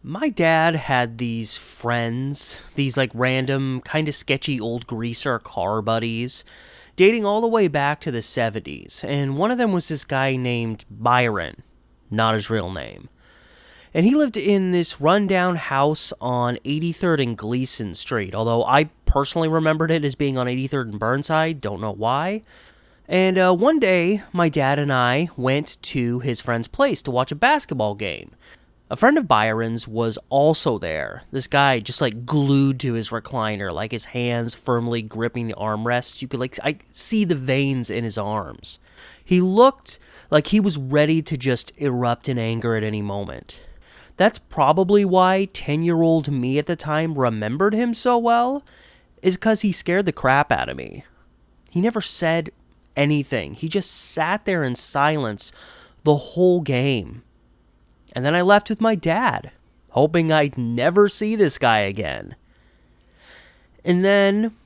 My dad had these friends, these like random, kind of sketchy old greaser car buddies, dating all the way back to the 70s, and one of them was this guy named Byron, not his real name. And he lived in this rundown house on 83rd and Gleason Street, although I personally remembered it as being on 83rd and Burnside, don't know why. And one day, my dad and I went to his friend's place to watch a basketball game. A friend of Byron's was also there. This guy just like glued to his recliner, like his hands firmly gripping the armrests. You could I see the veins in his arms. He looked like he was ready to just erupt in anger at any moment. That's probably why 10-year-old me at the time remembered him so well, is because he scared the crap out of me. He never said anything. He just sat there in silence the whole game. And then I left with my dad, hoping I'd never see this guy again. And then...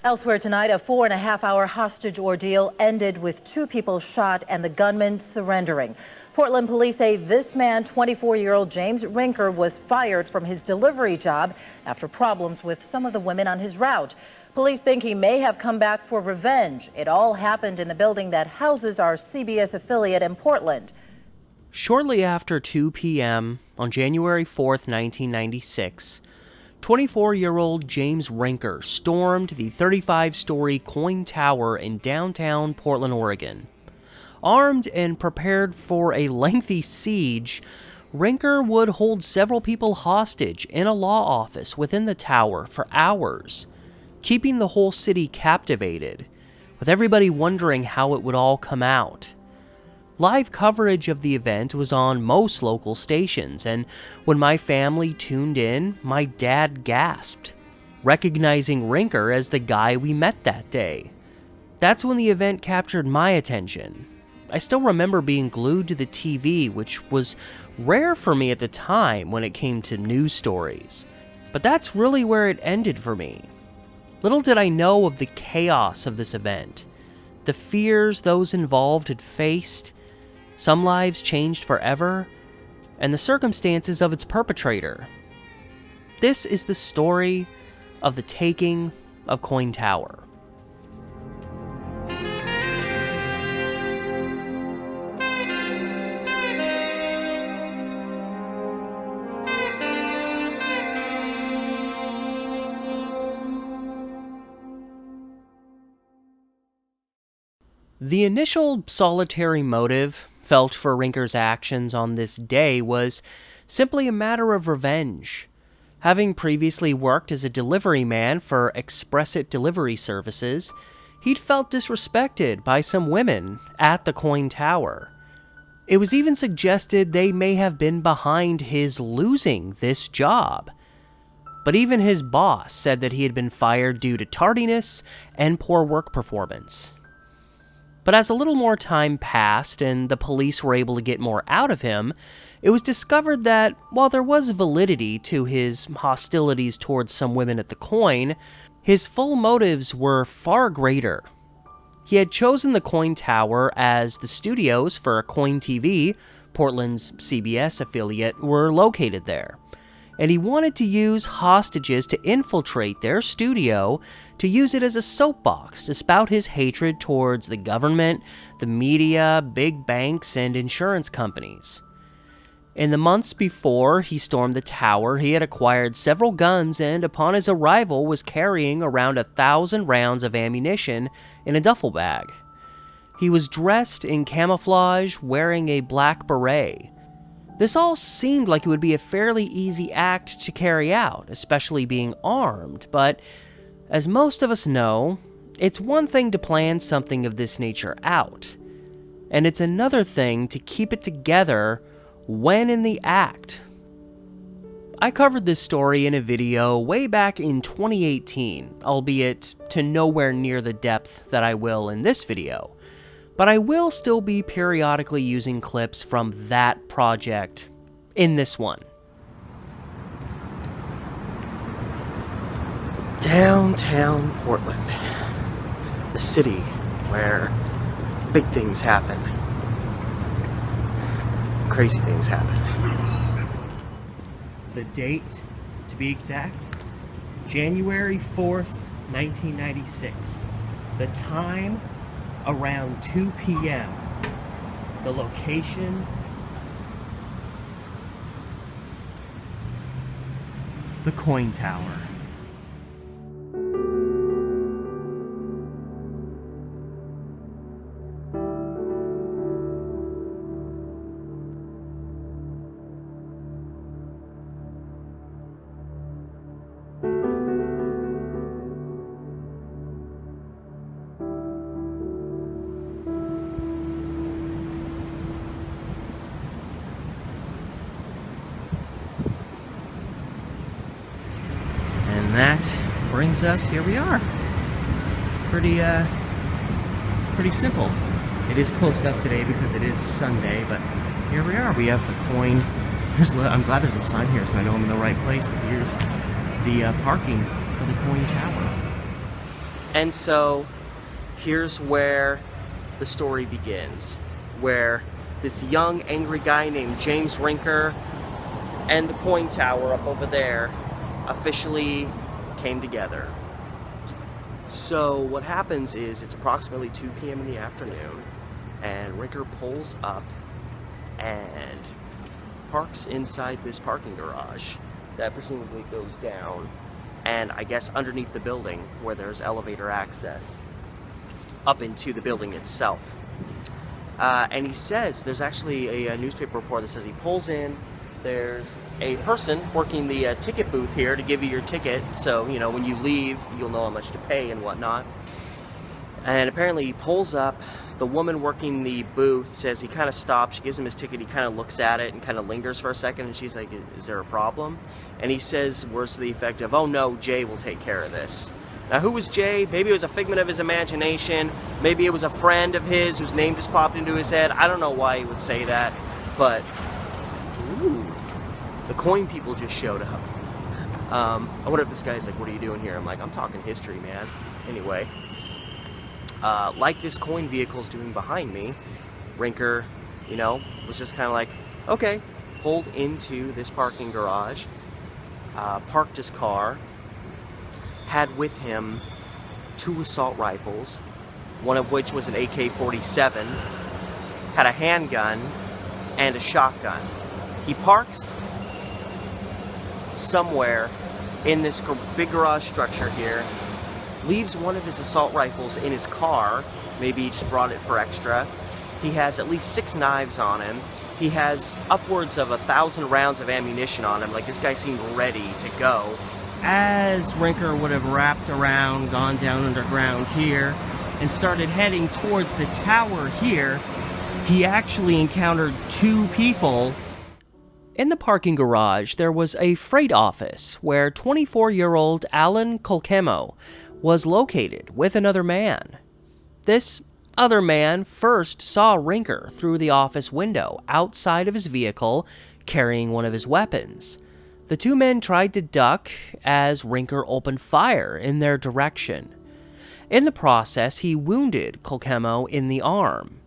Elsewhere tonight, a 4.5-hour hostage ordeal ended with 2 people shot and the gunman surrendering. Portland police say this man, 24-year-old James Rincker, was fired from his delivery job after problems with some of the women on his route. Police think he may have come back for revenge. It all happened in the building that houses our CBS affiliate in Portland. Shortly after 2 p.m. on January 4th, 1996, 24-year-old James Rincker stormed the 35-story KOIN Tower in downtown Portland, Oregon. Armed and prepared for a lengthy siege, Rincker would hold several people hostage in a law office within the tower for hours, keeping the whole city captivated, with everybody wondering how it would all come out. Live coverage of the event was on most local stations, and when my family tuned in, my dad gasped, recognizing Rincker as the guy we met that day. That's when the event captured my attention. I still remember being glued to the TV, which was rare for me at the time when it came to news stories. But that's really where it ended for me. Little did I know of the chaos of this event, the fears those involved had faced, some lives changed forever, and the circumstances of its perpetrator. This is the story of the taking of KOIN Tower. The initial solitary motive felt for Rincker's actions on this day was simply a matter of revenge. Having previously worked as a delivery man for Express-It delivery services, he'd felt disrespected by some women at the KOIN Tower. It was even suggested they may have been behind his losing this job. But even his boss said that he had been fired due to tardiness and poor work performance. But as a little more time passed and the police were able to get more out of him, it was discovered that while there was validity to his hostilities towards some women at the KOIN, his full motives were far greater. He had chosen the KOIN Tower as the studios for KOIN TV, Portland's CBS affiliate, were located there. And he wanted to use hostages to infiltrate their studio to use it as a soapbox to spout his hatred towards the government, the media, big banks, and insurance companies. In the months before he stormed the tower, he had acquired several guns and upon his arrival was carrying around 1,000 rounds of ammunition in a duffel bag. He was dressed in camouflage, wearing a black beret. This all seemed like it would be a fairly easy act to carry out, especially being armed, but as most of us know, it's one thing to plan something of this nature out, and it's another thing to keep it together when in the act. I covered this story in a video way back in 2018, albeit to nowhere near the depth that I will in this video. But I will still be periodically using clips from that project in this one. Downtown Portland, the city where big things happen, crazy things happen. The date, to be exact, January 4th, 1996. The time, around 2 p.m. The location, the KOIN Tower. And that brings us, here we are. Pretty simple. It is closed up today because it is Sunday, but here we are. We have the KOIN. I'm glad there's a sign here so I know I'm in the right place, but here's the parking for the KOIN Tower. And so, here's where the story begins, where this young, angry guy named James Rincker and the KOIN Tower up over there officially came together. So what happens is it's approximately 2 p.m. in the afternoon, and Rincker pulls up and parks inside this parking garage that presumably goes down, and I guess underneath the building where there's elevator access up into the building itself. And he says, there's actually a newspaper report that says he pulls in. There's a person working the ticket booth here to give you your ticket, so, you know, when you leave, you'll know how much to pay and whatnot. And apparently he pulls up. The woman working the booth says he kind of stops. She gives him his ticket. He kind of looks at it and kind of lingers for a second, and she's like, is there a problem? And he says words to the effect of, oh no, Jay will take care of this. Now, who was Jay? Maybe it was a figment of his imagination. Maybe it was a friend of his whose name just popped into his head. I don't know why he would say that, but ooh, the KOIN people just showed up. I wonder if this guy's like, what are you doing here? I'm like, I'm talking history, man. Anyway, like this KOIN vehicle's doing behind me, Rincker, you know, was just kind of like, okay, pulled into this parking garage, parked his car, had with him 2 assault rifles, one of which was an AK-47, had a handgun, and a shotgun. He parks somewhere in this big garage structure here, leaves one of his assault rifles in his car. Maybe he just brought it for extra. He has at least 6 knives on him. He has upwards of 1,000 rounds of ammunition on him. Like, this guy seemed ready to go. As Rincker would have wrapped around, gone down underground here, and started heading towards the tower here, he actually encountered 2 people. In the parking garage, there was a freight office where 24-year-old Alan Kolkemo was located with another man. This other man first saw Rincker through the office window outside of his vehicle carrying one of his weapons. The 2 men tried to duck as Rincker opened fire in their direction. In the process, he wounded Kolkemo in the arm.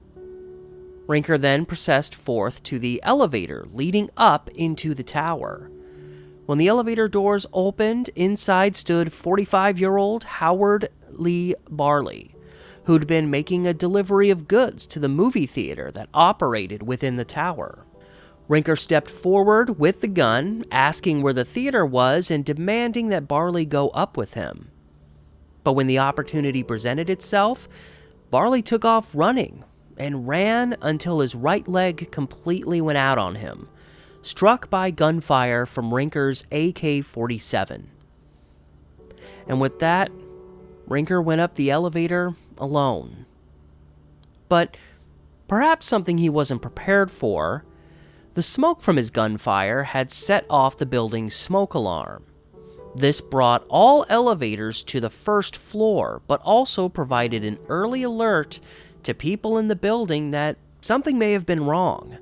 Rincker then processed forth to the elevator leading up into the tower. When the elevator doors opened, inside stood 45-year-old Howard Lee Barley, who'd been making a delivery of goods to the movie theater that operated within the tower. Rincker stepped forward with the gun, asking where the theater was and demanding that Barley go up with him. But when the opportunity presented itself, Barley took off running and ran until his right leg completely went out on him, struck by gunfire from Rincker's AK-47. And with that, Rincker went up the elevator alone. But perhaps something he wasn't prepared for, the smoke from his gunfire had set off the building's smoke alarm. This brought all elevators to the first floor, but also provided an early alert to people in the building that something may have been wrong.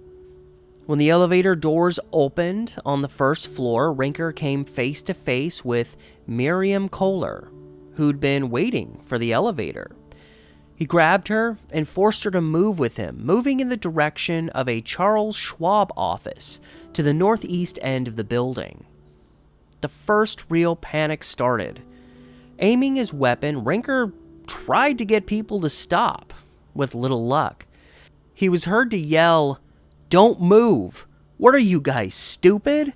When the elevator doors opened on the first floor, Rincker came face to face with Miriam Kohler, who'd been waiting for the elevator. He grabbed her and forced her to move with him, moving in the direction of a Charles Schwab office to the northeast end of the building. the first real panic started. Aiming his weapon, Rincker tried to get people to stop, with little luck. He was heard to yell, "Don't move! What are you guys, stupid?"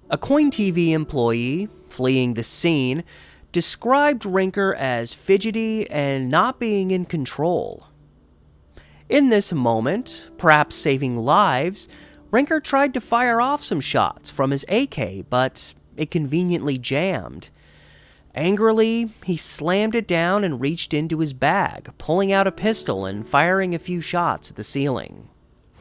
A KOIN TV employee, fleeing the scene, described Rincker as fidgety and not being in control. In this moment, perhaps saving lives, Rincker tried to fire off some shots from his AK, but it conveniently jammed. Angrily, he slammed it down and reached into his bag, pulling out a pistol and firing a few shots at the ceiling.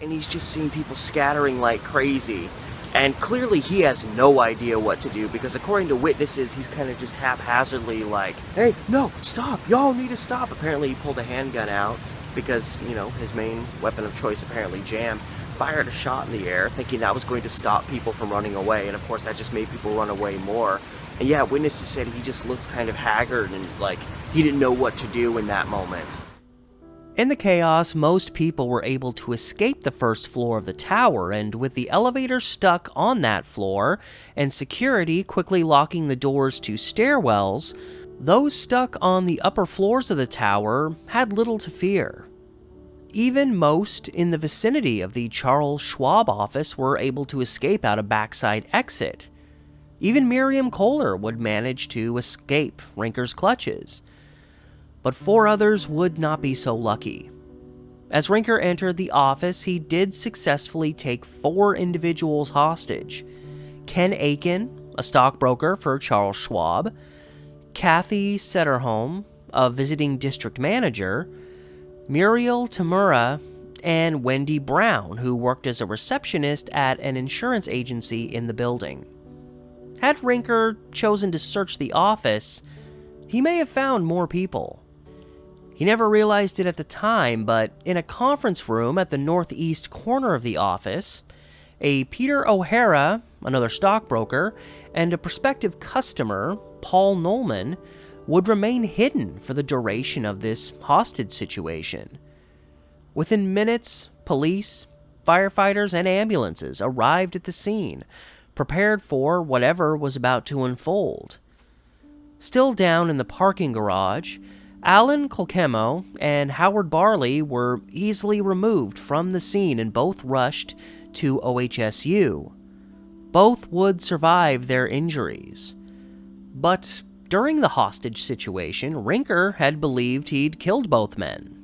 And he's just seeing people scattering like crazy. And clearly he has no idea what to do, because according to witnesses, he's kind of just haphazardly like, "Hey, no, stop, y'all need to stop." Apparently he pulled a handgun out because, his main weapon of choice apparently jammed, fired a shot in the air, thinking that was going to stop people from running away, and of course that just made people run away more. And yeah, witnesses said he just looked kind of haggard and like he didn't know what to do in that moment. In the chaos, most people were able to escape the first floor of the tower, and with the elevator stuck on that floor and security quickly locking the doors to stairwells, those stuck on the upper floors of the tower had little to fear. Even most in the vicinity of the Charles Schwab office were able to escape out a backside exit. Even Miriam Kohler would manage to escape Rincker's clutches. But 4 others would not be so lucky. As Rincker entered the office, he did successfully take 4 individuals hostage. Ken Aiken, a stockbroker for Charles Schwab, Kathy Sederholm, a visiting district manager, Muriel Tamura, and Wendy Brown, who worked as a receptionist at an insurance agency in the building. Had Rincker chosen to search the office, he may have found more people. He never realized it at the time, but in a conference room at the northeast corner of the office, a Peter O'Hara, another stockbroker, and a prospective customer, Paul Nolman, would remain hidden for the duration of this hostage situation. Within minutes, police, firefighters, and ambulances arrived at the scene, prepared for whatever was about to unfold. Still down in the parking garage, Alan Colchemo and Howard Barley were easily removed from the scene and both rushed to OHSU. Both would survive their injuries. But during the hostage situation, Rincker had believed he'd killed both men.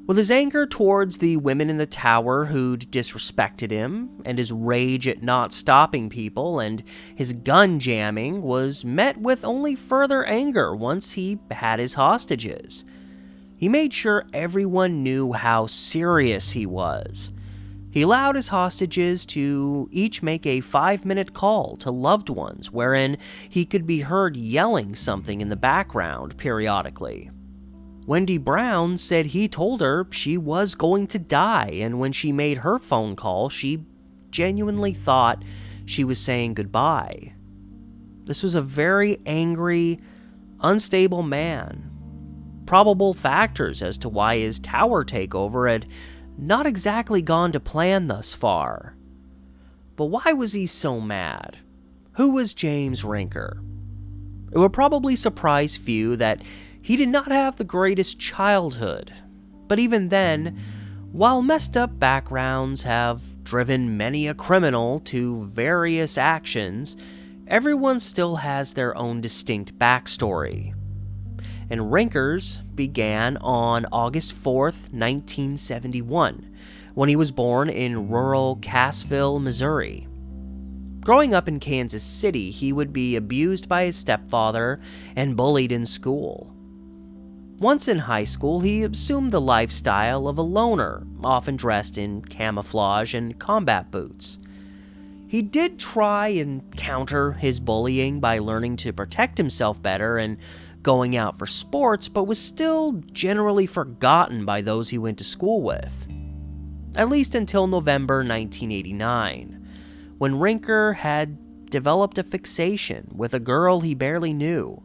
With his anger towards the women in the tower who'd disrespected him, and his rage at not stopping people, and his gun jamming was met with only further anger once he had his hostages. He made sure everyone knew how serious he was. He allowed his hostages to each make a 5-minute call to loved ones, wherein he could be heard yelling something in the background periodically. Wendy Brown said he told her she was going to die, and when she made her phone call, she genuinely thought she was saying goodbye. This was a very angry, unstable man. Probable factors as to why his tower takeover had not exactly gone to plan thus far. But why was he so mad? Who was James Rincker? It would probably surprise few that he did not have the greatest childhood, but even then, while messed up backgrounds have driven many a criminal to various actions, everyone still has their own distinct backstory. And Rincker's began on August 4th, 1971, when he was born in rural Cassville, Missouri. Growing up in Kansas City, he would be abused by his stepfather and bullied in school. Once in high school, he assumed the lifestyle of a loner, often dressed in camouflage and combat boots. He did try and counter his bullying by learning to protect himself better and going out for sports, but was still generally forgotten by those he went to school with. At least until November 1989, when Rincker had developed a fixation with a girl he barely knew.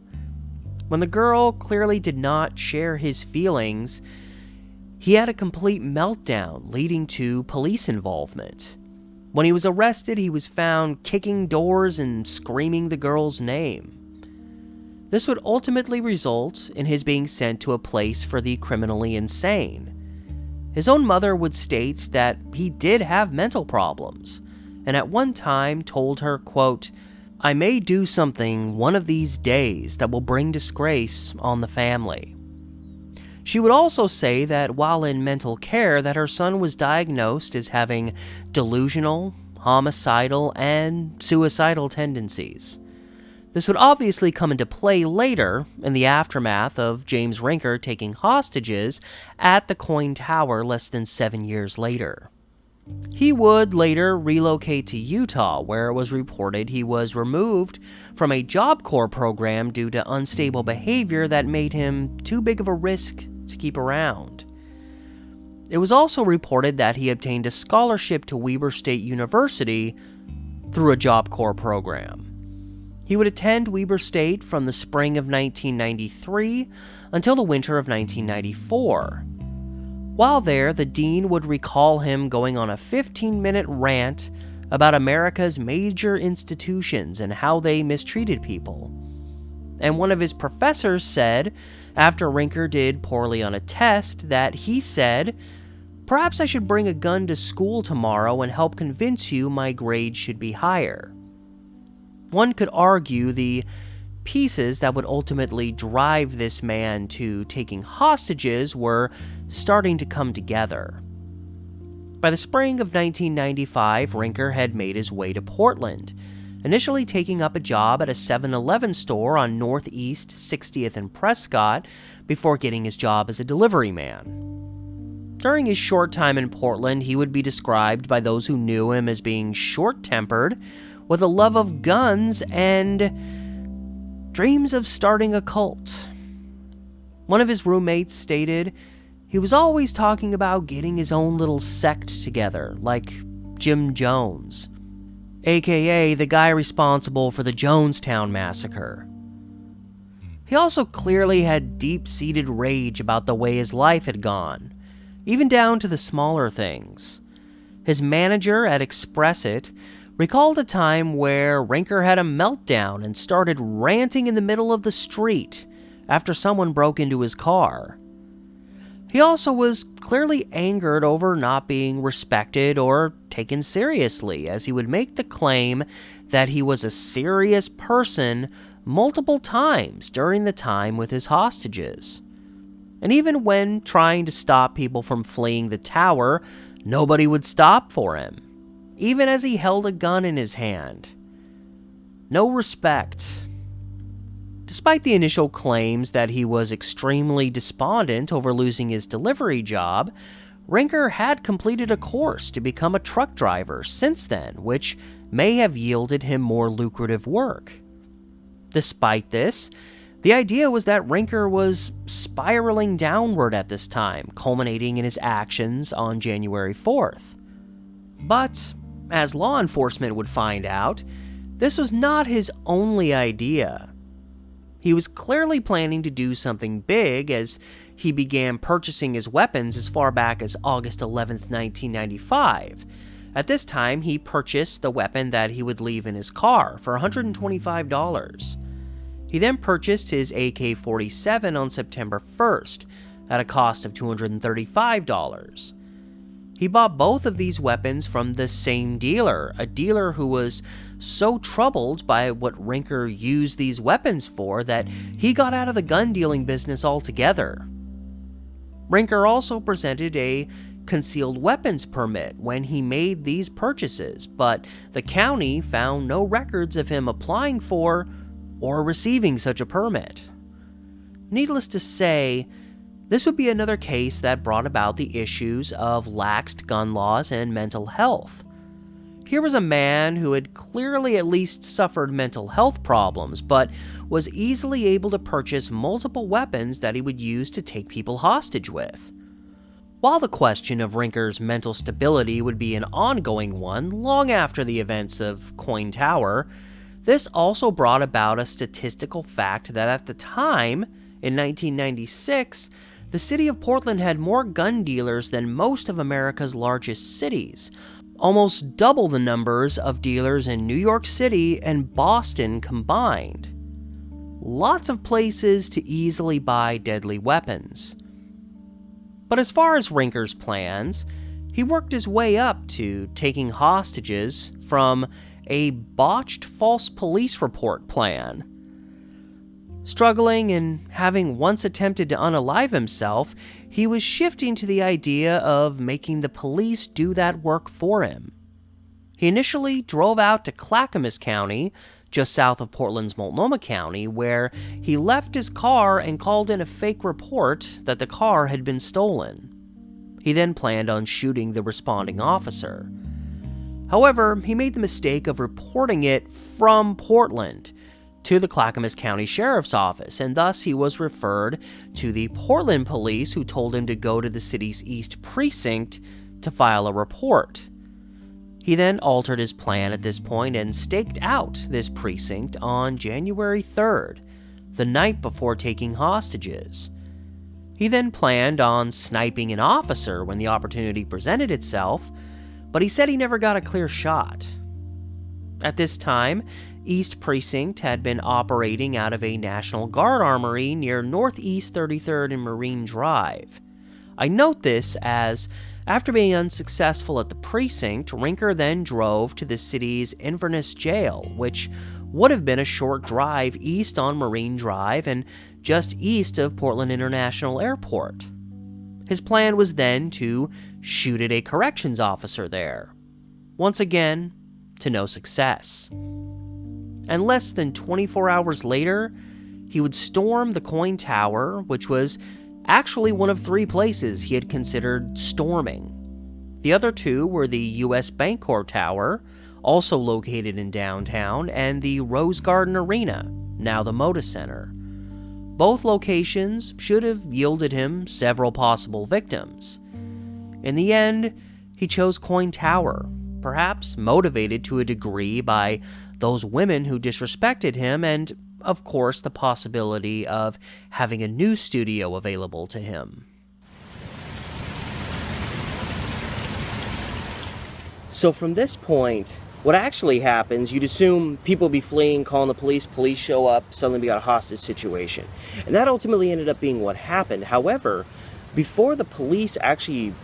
When the girl clearly did not share his feelings, he had a complete meltdown leading to police involvement. When he was arrested, he was found kicking doors and screaming the girl's name. This would ultimately result in his being sent to a place for the criminally insane. His own mother would state that he did have mental problems, and at one time told her, quote, "I may do something one of these days that will bring disgrace on the family." She would also say that while in mental care that her son was diagnosed as having delusional, homicidal, and suicidal tendencies. This would obviously come into play later in the aftermath of James Rincker taking hostages at the KOIN Tower less than 7 years later. He would later relocate to Utah, where it was reported he was removed from a Job Corps program due to unstable behavior that made him too big of a risk to keep around. It was also reported that he obtained a scholarship to Weber State University through a Job Corps program. He would attend Weber State from the spring of 1993 until the winter of 1994. While there, the dean would recall him going on a 15-minute rant about America's major institutions and how they mistreated people. And one of his professors said, after Rincker did poorly on a test, that he said, "Perhaps I should bring a gun to school tomorrow and help convince you my grade should be higher." One could argue the pieces that would ultimately drive this man to taking hostages were starting to come together. By the spring of 1995, Rincker had made his way to Portland, initially taking up a job at a 7-Eleven store on Northeast 60th and Prescott before getting his job as a delivery man. During his short time in Portland, he would be described by those who knew him as being short-tempered, with a love of guns and dreams of starting a cult. One of his roommates stated he was always talking about getting his own little sect together, like Jim Jones, aka the guy responsible for the Jonestown massacre. He also clearly had deep-seated rage about the way his life had gone, even down to the smaller things. His manager at Express It recalled a time where Rincker had a meltdown and started ranting in the middle of the street after someone broke into his car. He also was clearly angered over not being respected or taken seriously, as he would make the claim that he was a serious person multiple times during the time with his hostages. And even when trying to stop people from fleeing the tower, nobody would stop for him, even as he held a gun in his hand. No respect. Despite the initial claims that he was extremely despondent over losing his delivery job, Rincker had completed a course to become a truck driver since then, which may have yielded him more lucrative work. Despite this, the idea was that Rincker was spiraling downward at this time, culminating in his actions on January 4th. But as law enforcement would find out, this was not his only idea. He was clearly planning to do something big, as he began purchasing his weapons as far back as August 11, 1995. At this time, he purchased the weapon that he would leave in his car for $125. He then purchased his AK-47 on September 1st at a cost of $235. He bought both of these weapons from the same dealer, a dealer who was so troubled by what Rincker used these weapons for that he got out of the gun dealing business altogether. Rincker also presented a concealed weapons permit when he made these purchases, but the county found no records of him applying for or receiving such a permit. Needless to say, this would be another case that brought about the issues of laxed gun laws and mental health. Here was a man who had clearly at least suffered mental health problems, but was easily able to purchase multiple weapons that he would use to take people hostage with. While the question of Rincker's mental stability would be an ongoing one long after the events of KOIN Tower, this also brought about a statistical fact that at the time, in 1996, the city of Portland had more gun dealers than most of America's largest cities, almost double the numbers of dealers in New York City and Boston combined. Lots of places to easily buy deadly weapons. But as far as Rincker's plans, he worked his way up to taking hostages from a botched false police report plan. Struggling and having once attempted to unalive himself, he was shifting to the idea of making the police do that work for him. He initially drove out to Clackamas County, just south of Portland's Multnomah County, where he left his car and called in a fake report that the car had been stolen. He then planned on shooting the responding officer. However, he made the mistake of reporting it from Portland to the Clackamas County Sheriff's Office, and thus he was referred to the Portland police, who told him to go to the city's East Precinct to file a report. He then altered his plan at this point and staked out this precinct on January 3rd, the night before taking hostages. He then planned on sniping an officer when the opportunity presented itself, but he said he never got a clear shot. At this time, East Precinct had been operating out of a National Guard armory near Northeast 33rd and Marine Drive. I note this as, after being unsuccessful at the precinct, Rincker then drove to the city's Inverness Jail, which would have been a short drive east on Marine Drive and just east of Portland International Airport. His plan was then to shoot at a corrections officer there. Once again, to no success. And less than 24 hours later, he would storm the KOIN Tower, which was actually one of 3 places he had considered storming. The other 2 were the U.S. Bancorp Tower, also located in downtown, and the Rose Garden Arena, now the Moda Center. Both locations should have yielded him several possible victims. In the end, he chose KOIN Tower, perhaps motivated to a degree by those women who disrespected him and, of course, the possibility of having a news studio available to him. So from this point, what actually happens, you'd assume people be fleeing, calling the police show up, suddenly we got a hostage situation. And that ultimately ended up being what happened. However, before the police actually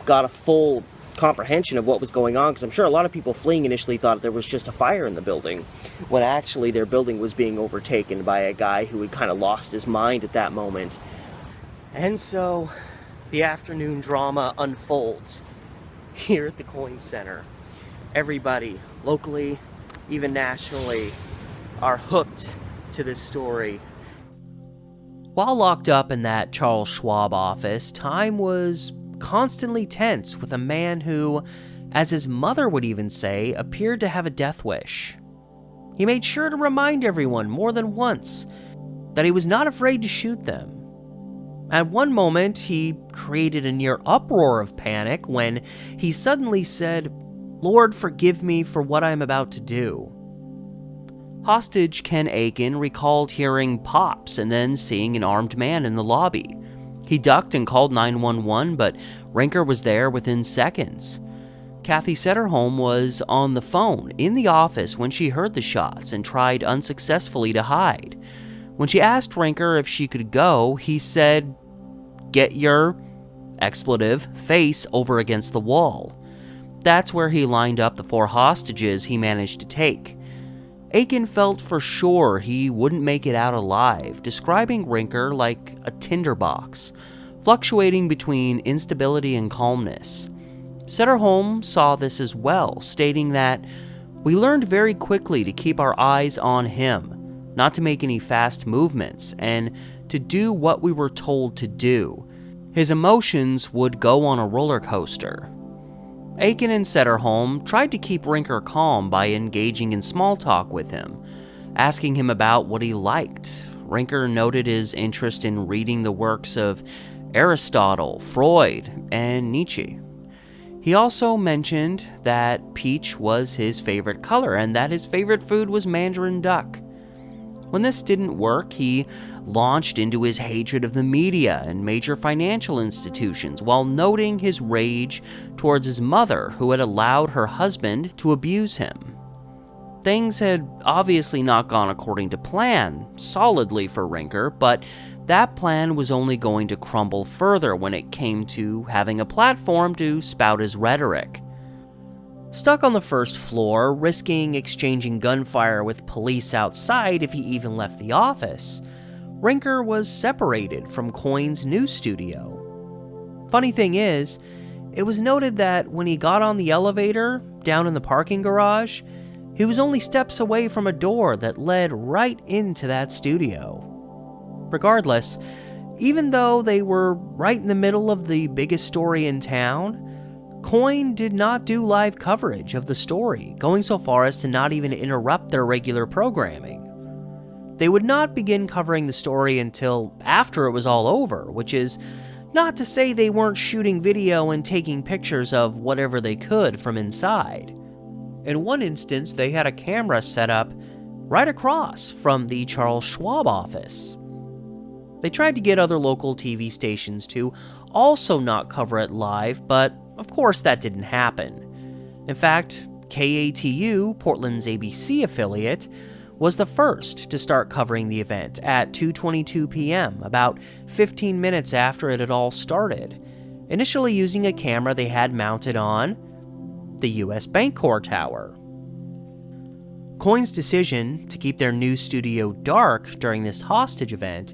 got a full comprehension of what was going on, because I'm sure a lot of people fleeing initially thought there was just a fire in the building, when actually their building was being overtaken by a guy who had kind of lost his mind at that moment. And so the afternoon drama unfolds here at the KOIN Center. Everybody, locally, even nationally, are hooked to this story. While locked up in that Charles Schwab office, time was constantly tense with a man who, as his mother would even say, appeared to have a death wish. He made sure to remind everyone more than once that he was not afraid to shoot them. At one moment, he created a near uproar of panic when he suddenly said, "Lord, forgive me for what I am about to do." Hostage Ken Aiken recalled hearing pops and then seeing an armed man in the lobby. He ducked and called 911, but Rincker was there within seconds. Kathy Setterholm was on the phone in the office when she heard the shots and tried unsuccessfully to hide. When she asked Rincker if she could go, he said, "Get your," expletive, "face over against the wall." That's where he lined up the 4 hostages he managed to take. Aiken felt for sure he wouldn't make it out alive, describing Rincker like a tinderbox, fluctuating between instability and calmness. Setterholm saw this as well, stating that, "We learned very quickly to keep our eyes on him, not to make any fast movements, and to do what we were told to do. His emotions would go on a roller coaster." Aiken and Setterholm tried to keep Rincker calm by engaging in small talk with him, asking him about what he liked. Rincker noted his interest in reading the works of Aristotle, Freud, and Nietzsche. He also mentioned that peach was his favorite color and that his favorite food was mandarin duck. When this didn't work, he launched into his hatred of the media and major financial institutions while noting his rage towards his mother, who had allowed her husband to abuse him. Things had obviously not gone according to plan, solidly for Rincker, but that plan was only going to crumble further when it came to having a platform to spout his rhetoric. Stuck on the first floor, risking exchanging gunfire with police outside if he even left the office, Rincker was separated from KOIN's news studio. Funny thing is, it was noted that when he got on the elevator down in the parking garage, he was only steps away from a door that led right into that studio. Regardless, even though they were right in the middle of the biggest story in town, KOIN did not do live coverage of the story, going so far as to not even interrupt their regular programming. They would not begin covering the story until after it was all over, which is not to say they weren't shooting video and taking pictures of whatever they could from inside. In one instance, they had a camera set up right across from the Charles Schwab office. They tried to get other local TV stations to also not cover it live, but of course that didn't happen. In fact, KATU, Portland's ABC affiliate, was the first to start covering the event at 2:22 p.m., about 15 minutes after it had all started, initially using a camera they had mounted on the U.S. KOIN Tower. KOIN's decision to keep their news studio dark during this hostage event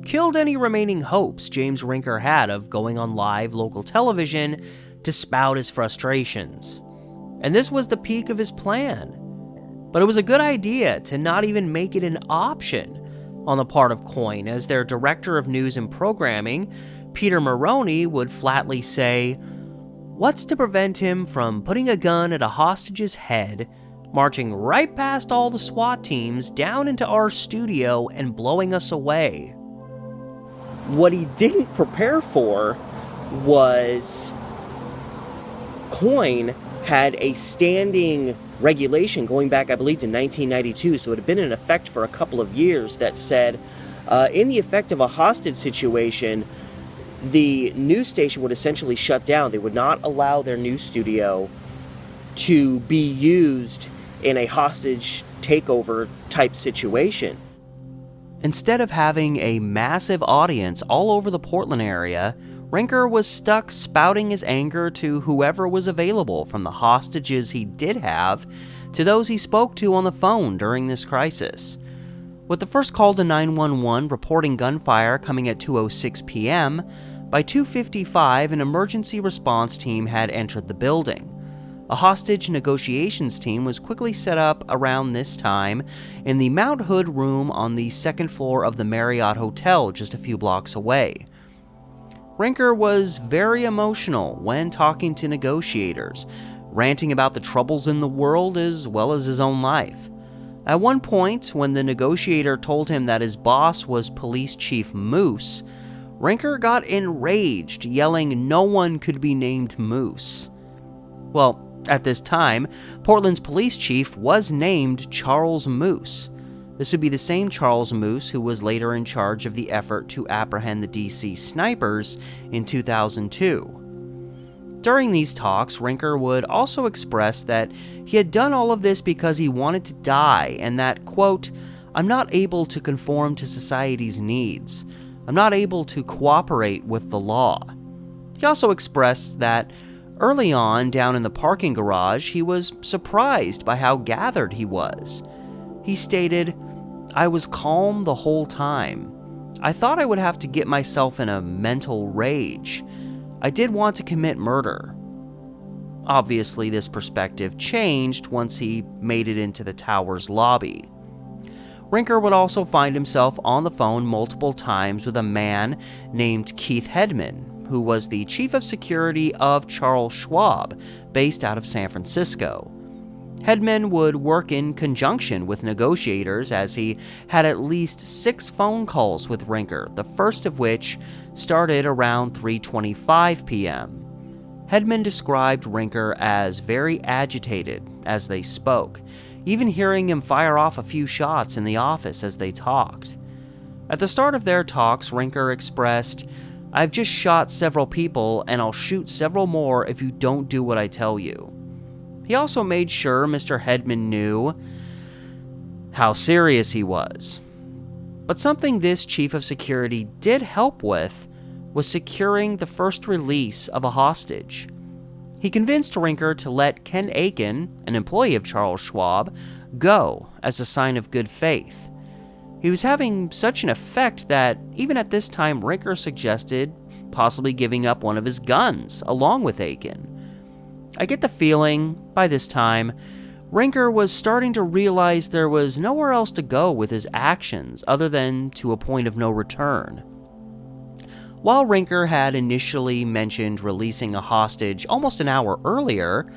killed any remaining hopes James Rincker had of going on live local television to spout his frustrations. And this was the peak of his plan. But it was a good idea to not even make it an option on the part of KOIN, as their director of news and programming, Peter Maroney, would flatly say, "What's to prevent him from putting a gun at a hostage's head, marching right past all the SWAT teams down into our studio and blowing us away?" What he didn't prepare for was KOIN had a standing regulation going back, I believe, to 1992, so it had been in effect for a couple of years, that said, in the effect of a hostage situation, the news station would essentially shut down. They would not allow their news studio to be used in a hostage takeover type situation. Instead of having a massive audience all over the Portland area, Rincker was stuck spouting his anger to whoever was available, from the hostages he did have to those he spoke to on the phone during this crisis. With the first call to 911 reporting gunfire coming at 2:06 p.m., by 2:55 an emergency response team had entered the building. A hostage negotiations team was quickly set up around this time in the Mount Hood room on the second floor of the Marriott Hotel just a few blocks away. Rincker was very emotional when talking to negotiators, ranting about the troubles in the world as well as his own life. At one point, when the negotiator told him that his boss was Police Chief Moose, Rincker got enraged, yelling no one could be named Moose. Well, at this time, Portland's police chief was named Charles Moose. This would be the same Charles Moose who was later in charge of the effort to apprehend the DC snipers in 2002. During these talks, Rincker would also express that he had done all of this because he wanted to die, and that, quote, "I'm not able to conform to society's needs. I'm not able to cooperate with the law." He also expressed that early on, down in the parking garage, he was surprised by how gathered he was. He stated, "I was calm the whole time. I thought I would have to get myself in a mental rage. I did want to commit murder." Obviously, this perspective changed once he made it into the tower's lobby. Rincker would also find himself on the phone multiple times with a man named Keith Hedman, who was the chief of security of Charles Schwab, based out of San Francisco. Hedman would work in conjunction with negotiators, as he had at least 6 phone calls with Rincker, the first of which started around 3:25 p.m. Hedman described Rincker as very agitated as they spoke, even hearing him fire off a few shots in the office as they talked. At the start of their talks, Rincker expressed, "I've just shot several people and I'll shoot several more if you don't do what I tell you." He also made sure Mr. Hedman knew how serious he was. But something this chief of security did help with was securing the first release of a hostage. He convinced Rincker to let Ken Aiken, an employee of Charles Schwab, go as a sign of good faith. He was having such an effect that even at this time Rincker suggested possibly giving up one of his guns along with Aiken. I get the feeling, by this time, Rincker was starting to realize there was nowhere else to go with his actions other than to a point of no return. While Rincker had initially mentioned releasing a hostage almost an hour earlier,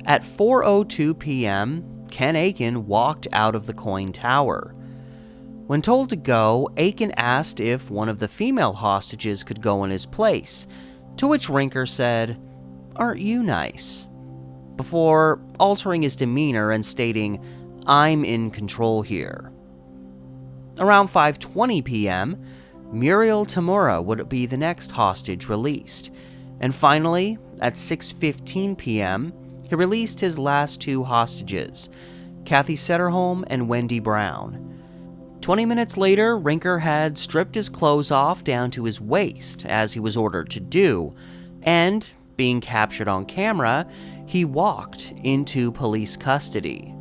at 4:02 p.m., Ken Aiken walked out of the KOIN Tower. When told to go, Aiken asked if one of the female hostages could go in his place, to which Rincker said, "Aren't you nice?" before altering his demeanor and stating, "I'm in control here." Around 5:20 p.m., Muriel Tamura would be the next hostage released, and finally, at 6:15 p.m., he released his last two hostages, Kathy Setterholm and Wendy Brown. 20 minutes later, Rincker had stripped his clothes off down to his waist, as he was ordered to do, and, being captured on camera, he walked into police custody.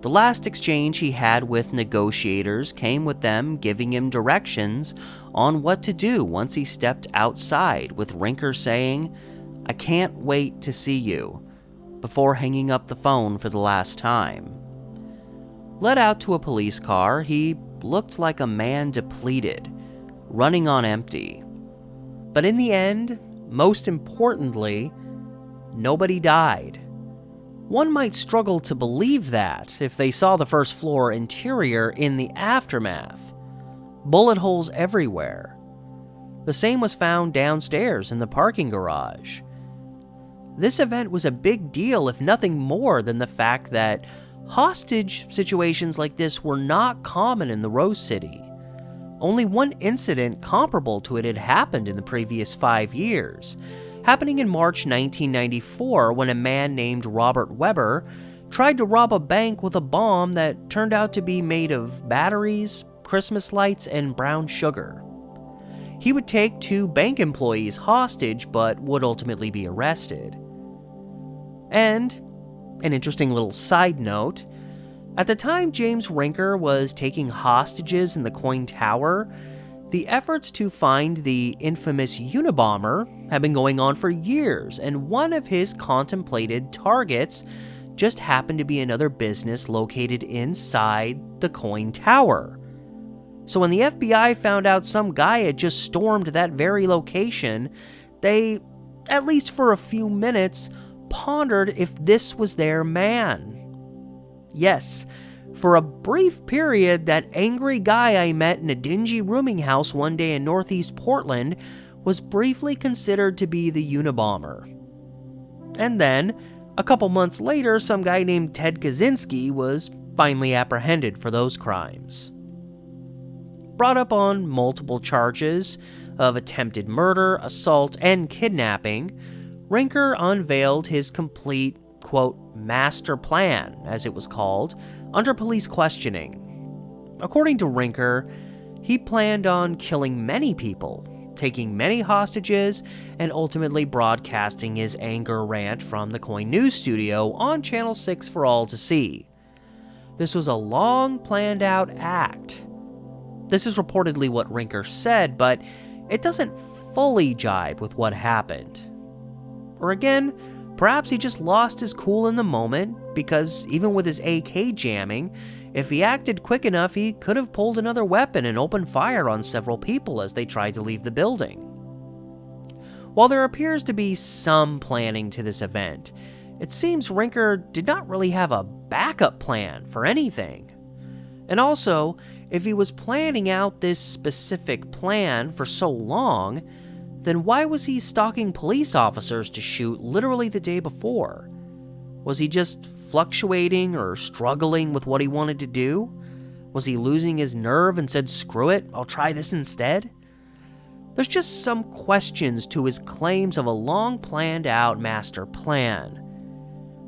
The last exchange he had with negotiators came with them giving him directions on what to do once he stepped outside, with Rincker saying, "I can't wait to see you," before hanging up the phone for the last time. Led out to a police car, he looked like a man depleted, running on empty. But in the end, most importantly, nobody died. One might struggle to believe that if they saw the first floor interior in the aftermath. Bullet holes everywhere. The same was found downstairs in the parking garage. This event was a big deal, if nothing more than the fact that hostage situations like this were not common in the Rose City. Only one incident comparable to it had happened in the previous 5 years, happening in March 1994 when a man named Robert Weber tried to rob a bank with a bomb that turned out to be made of batteries, Christmas lights, and brown sugar. He would take 2 bank employees hostage but would ultimately be arrested. And, an interesting little side note, at the time James Rincker was taking hostages in the KOIN Tower, the efforts to find the infamous Unabomber had been going on for years, and one of his contemplated targets just happened to be another business located inside the KOIN Tower. So when the FBI found out some guy had just stormed that very location, they, at least for a few minutes, pondered if this was their man. Yes, for a brief period, that angry guy I met in a dingy rooming house one day in northeast Portland was briefly considered to be the Unabomber. And then, a couple months later, some guy named Ted Kaczynski was finally apprehended for those crimes. Brought up on multiple charges of attempted murder, assault, and kidnapping, Rincker unveiled his complete, quote, master plan, as it was called, under police questioning. According to Rincker, he planned on killing many people, taking many hostages, and ultimately broadcasting his anger rant from the KOIN News studio on Channel 6 for all to see. This was a long planned out act. This is reportedly what Rincker said, but it doesn't fully jibe with what happened. Or again, perhaps he just lost his cool in the moment, because even with his AK jamming, if he acted quick enough, he could have pulled another weapon and opened fire on several people as they tried to leave the building. While there appears to be some planning to this event, it seems Rincker did not really have a backup plan for anything. And also, if he was planning out this specific plan for so long, then why was he stalking police officers to shoot literally the day before? Was he just fluctuating or struggling with what he wanted to do? Was he losing his nerve and said, "Screw it, I'll try this instead"? There's just some questions to his claims of a long planned out master plan.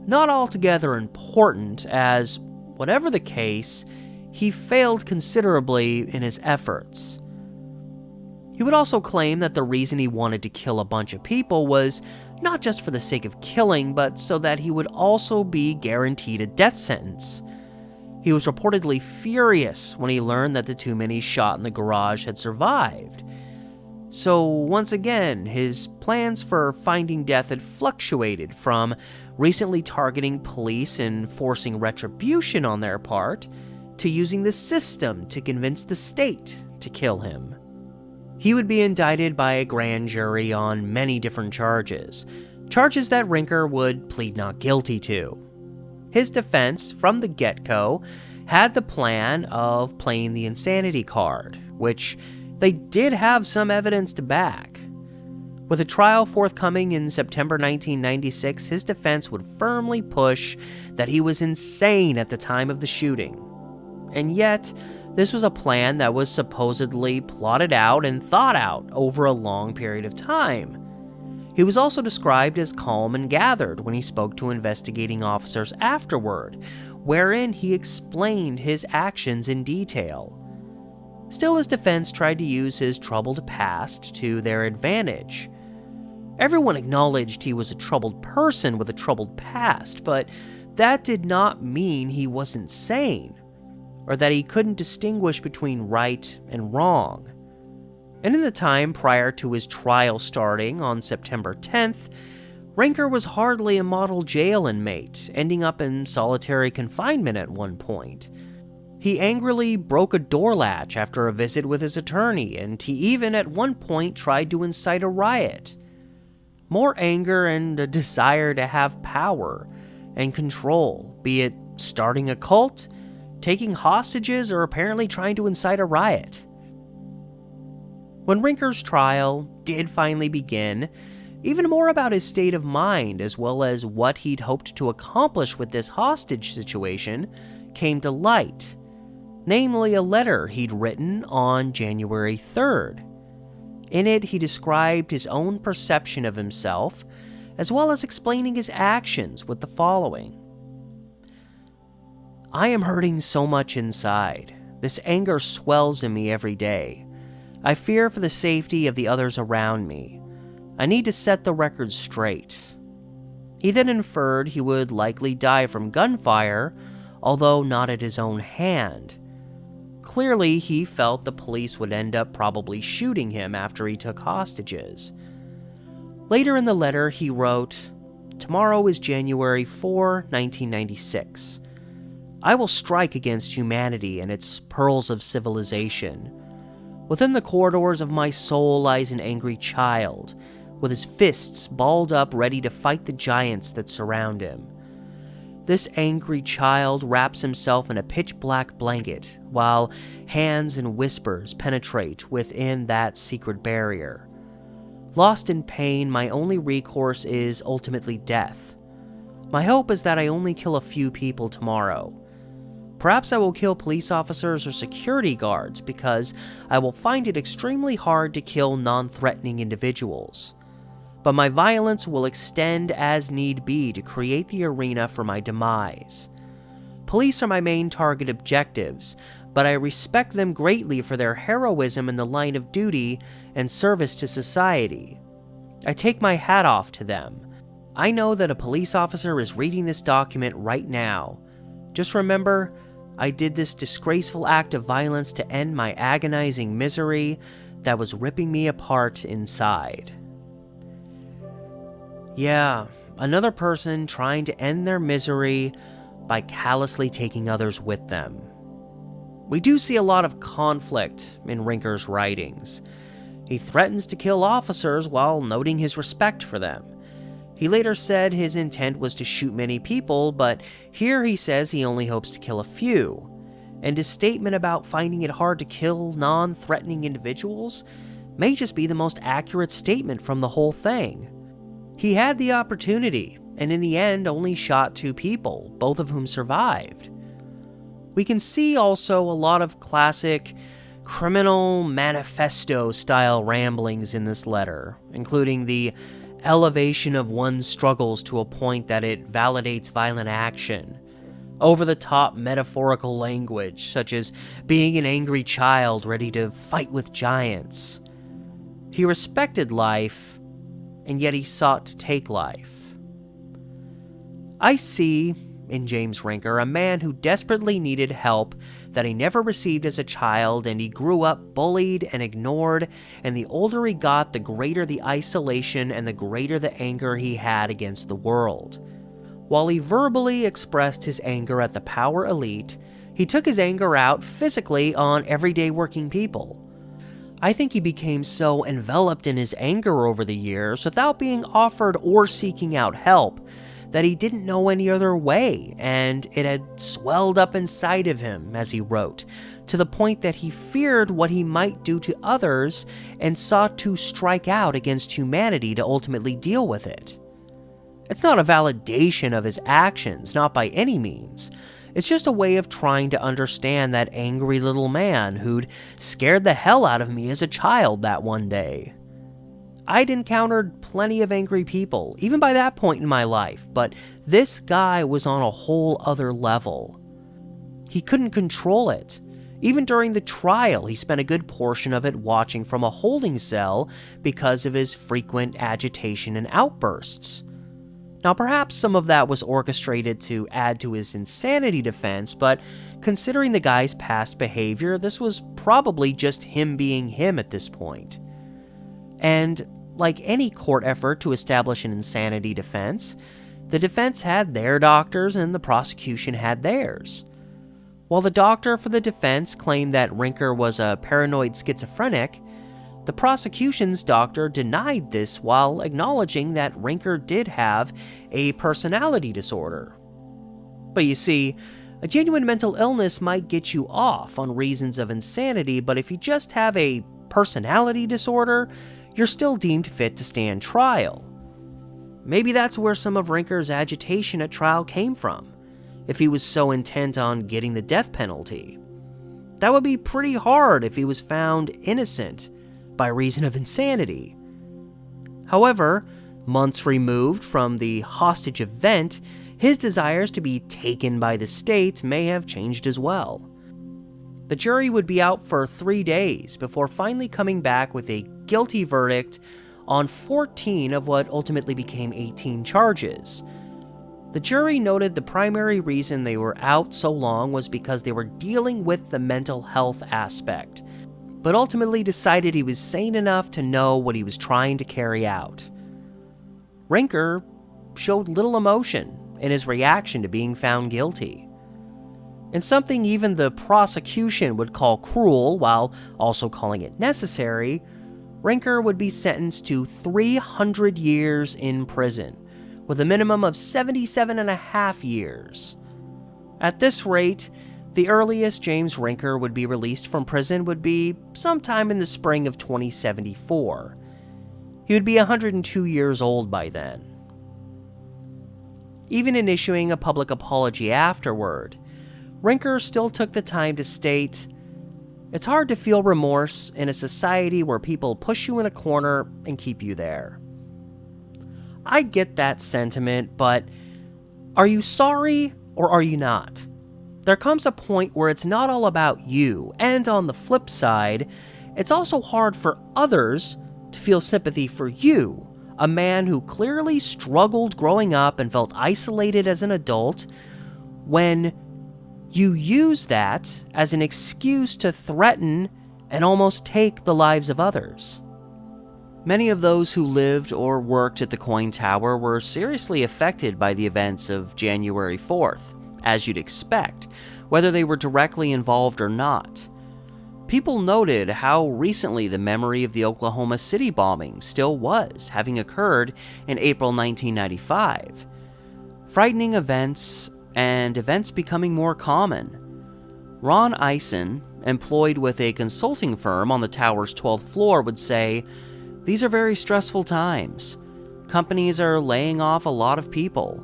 Not altogether important, as, whatever the case, he failed considerably in his efforts. He would also claim that the reason he wanted to kill a bunch of people was not just for the sake of killing, but so that he would also be guaranteed a death sentence. He was reportedly furious when he learned that the two men he shot in the garage had survived. So once again, his plans for finding death had fluctuated from recently targeting police and forcing retribution on their part, to using the system to convince the state to kill him. He would be indicted by a grand jury on many different charges that Rincker would plead not guilty to. His defense, from the get-go, had the plan of playing the insanity card, which they did have some evidence to back. With a trial forthcoming in September 1996, his defense would firmly push that he was insane at the time of the shooting. And yet, this was a plan that was supposedly plotted out and thought out over a long period of time. He was also described as calm and gathered when he spoke to investigating officers afterward, wherein he explained his actions in detail. Still, his defense tried to use his troubled past to their advantage. Everyone acknowledged he was a troubled person with a troubled past, but that did not mean he wasn't sane, or that he couldn't distinguish between right and wrong. And in the time prior to his trial starting on September 10th, Rincker was hardly a model jail inmate, ending up in solitary confinement at one point. He angrily broke a door latch after a visit with his attorney, and he even at one point tried to incite a riot. More anger and a desire to have power and control, be it starting a cult, taking hostages, or apparently trying to incite a riot. When Rincker's trial did finally begin, even more about his state of mind as well as what he'd hoped to accomplish with this hostage situation came to light, namely a letter he'd written on January 3rd. In it, he described his own perception of himself, as well as explaining his actions with the following. "I am hurting so much inside. This anger swells in me every day. I fear for the safety of the others around me. I need to set the record straight." He then inferred he would likely die from gunfire, although not at his own hand. Clearly, he felt the police would end up probably shooting him after he took hostages. Later in the letter, he wrote, "Tomorrow is January 4, 1996. I will strike against humanity and its pearls of civilization. Within the corridors of my soul lies an angry child, with his fists balled up ready to fight the giants that surround him. This angry child wraps himself in a pitch-black blanket, while hands and whispers penetrate within that secret barrier. Lost in pain, my only recourse is ultimately death. My hope is that I only kill a few people tomorrow. Perhaps I will kill police officers or security guards because I will find it extremely hard to kill non-threatening individuals. But my violence will extend as need be to create the arena for my demise. Police are my main target objectives, but I respect them greatly for their heroism in the line of duty and service to society. I take my hat off to them. I know that a police officer is reading this document right now. Just remember, I did this disgraceful act of violence to end my agonizing misery that was ripping me apart inside." Yeah, another person trying to end their misery by callously taking others with them. We do see a lot of conflict in Rincker's writings. He threatens to kill officers while noting his respect for them. He later said his intent was to shoot many people, but here he says he only hopes to kill a few. And his statement about finding it hard to kill non-threatening individuals may just be the most accurate statement from the whole thing. He had the opportunity, and in the end only shot 2 people, both of whom survived. We can see also a lot of classic criminal manifesto-style ramblings in this letter, including the elevation of one's struggles to a point that it validates violent action, over-the-top metaphorical language, such as being an angry child ready to fight with giants. He respected life, and yet he sought to take life. I see, in James Rincker, a man who desperately needed help that he never received as a child, and he grew up bullied and ignored, and the older he got, the greater the isolation and the greater the anger he had against the world. While he verbally expressed his anger at the power elite, he took his anger out physically on everyday working people. I think he became so enveloped in his anger over the years, without being offered or seeking out help, that he didn't know any other way, and it had swelled up inside of him, as he wrote, to the point that he feared what he might do to others and sought to strike out against humanity to ultimately deal with it. It's not a validation of his actions, not by any means. It's just a way of trying to understand that angry little man who'd scared the hell out of me as a child that one day. I'd encountered plenty of angry people, even by that point in my life, but this guy was on a whole other level. He couldn't control it. Even during the trial, he spent a good portion of it watching from a holding cell because of his frequent agitation and outbursts. Now, perhaps some of that was orchestrated to add to his insanity defense, but considering the guy's past behavior, this was probably just him being him at this point. And like any court effort to establish an insanity defense, the defense had their doctors and the prosecution had theirs. While the doctor for the defense claimed that Rincker was a paranoid schizophrenic, the prosecution's doctor denied this while acknowledging that Rincker did have a personality disorder. But you see, a genuine mental illness might get you off on reasons of insanity, but if you just have a personality disorder, you're still deemed fit to stand trial. Maybe that's where some of Rincker's agitation at trial came from, if he was so intent on getting the death penalty. That would be pretty hard if he was found innocent by reason of insanity. However, months removed from the hostage event, his desires to be taken by the state may have changed as well. The jury would be out for 3 days before finally coming back with a guilty verdict on 14 of what ultimately became 18 charges. The jury noted the primary reason they were out so long was because they were dealing with the mental health aspect, but ultimately decided he was sane enough to know what he was trying to carry out. Rincker showed little emotion in his reaction to being found guilty. In something even the prosecution would call cruel while also calling it necessary, Rincker would be sentenced to 300 years in prison, with a minimum of 77.5 years. At this rate, the earliest James Rincker would be released from prison would be sometime in the spring of 2074. He would be 102 years old by then. Even in issuing a public apology afterward, Rincker still took the time to state, "It's hard to feel remorse in a society where people push you in a corner and keep you there." I get that sentiment, but are you sorry or are you not? There comes a point where it's not all about you, and on the flip side, it's also hard for others to feel sympathy for you, a man who clearly struggled growing up and felt isolated as an adult, when you use that as an excuse to threaten and almost take the lives of others. Many of those who lived or worked at the KOIN Tower were seriously affected by the events of January 4th, as you'd expect, whether they were directly involved or not. People noted how recently the memory of the Oklahoma City bombing still was, having occurred in April 1995. Frightening events, and events becoming more common. Ron Eisen, employed with a consulting firm on the tower's 12th floor, would say, "These are very stressful times. companies are laying off a lot of people.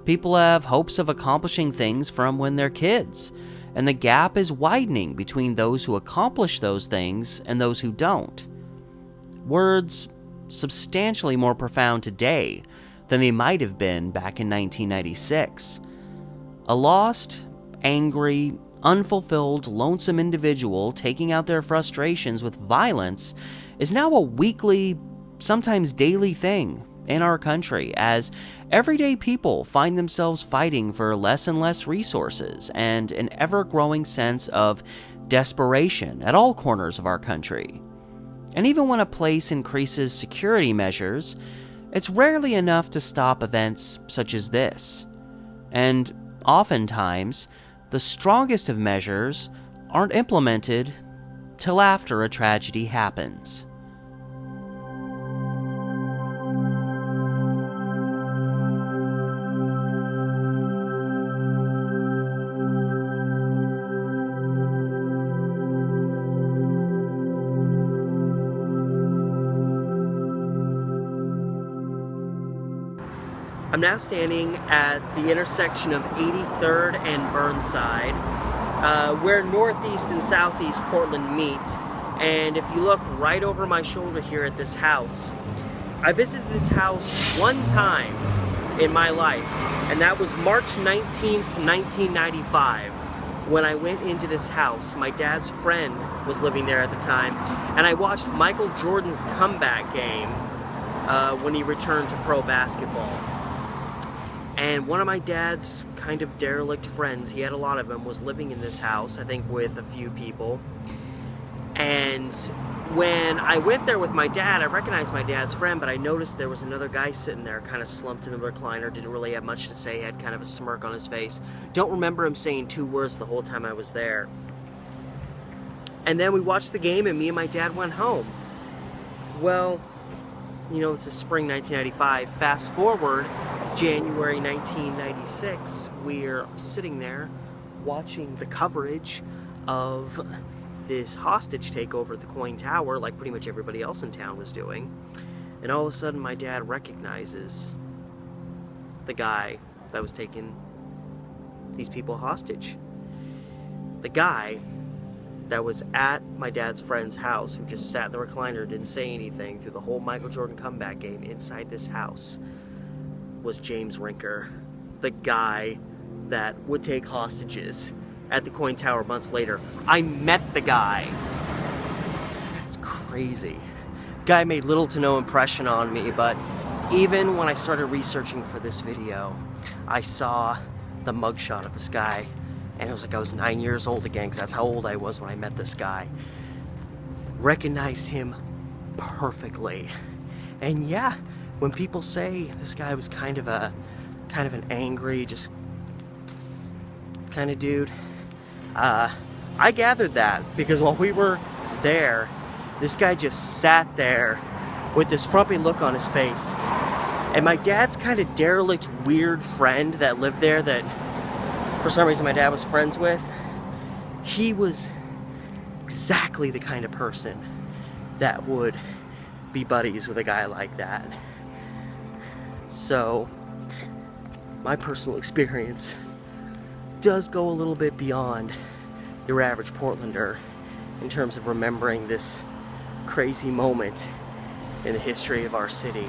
People have hopes of accomplishing things from when they're kids, and the gap is widening between those who accomplish those things and those who don't. Words substantially more profound today than they might have been back in 1996. A lost, angry, unfulfilled, lonesome individual taking out their frustrations with violence is now a weekly, sometimes daily thing in our country, as everyday people find themselves fighting for less and less resources and an ever-growing sense of desperation at all corners of our country. And even when a place increases security measures, it's rarely enough to stop events such as this. And oftentimes, the strongest of measures aren't implemented till after a tragedy happens. I'm now standing at the intersection of 83rd and Burnside, where northeast and southeast Portland meet. And if you look right over my shoulder here at this house, I visited this house one time in my life, and that was March 19th, 1995. When I went into this house, my dad's friend was living there at the time, and I watched Michael Jordan's comeback game when he returned to pro basketball. And one of my dad's kind of derelict friends, he had a lot of them, was living in this house, I think with a few people. And when I went there with my dad, I recognized my dad's friend, but I noticed there was another guy sitting there, kind of slumped in the recliner, didn't really have much to say, had kind of a smirk on his face. Don't remember him saying 2 words the whole time I was there. And then we watched the game, and me and my dad went home. Well, you know, this is spring 1995. Fast forward, January 1996, we're sitting there watching the coverage of this hostage takeover at the KOIN Tower, like pretty much everybody else in town was doing. And all of a sudden, my dad recognizes the guy that was taking these people hostage. The guy that was at my dad's friend's house, who just sat in the recliner, didn't say anything through the whole Michael Jordan comeback game inside this house, was James Rincker, the guy that would take hostages at the KOIN Tower months later. I met the guy. It's crazy. The guy made little to no impression on me, but even when I started researching for this video, I saw the mugshot of this guy, and it was like I was 9 years old again, because that's how old I was when I met this guy. Recognized him perfectly. And yeah, when people say this guy was kind of an angry, just kind of dude, I gathered that because while we were there, this guy just sat there with this frumpy look on his face. And my dad's kind of derelict, weird friend that lived there, that for some reason my dad was friends with, he was exactly the kind of person that would be buddies with a guy like that. So, my personal experience does go a little bit beyond your average Portlander in terms of remembering this crazy moment in the history of our city.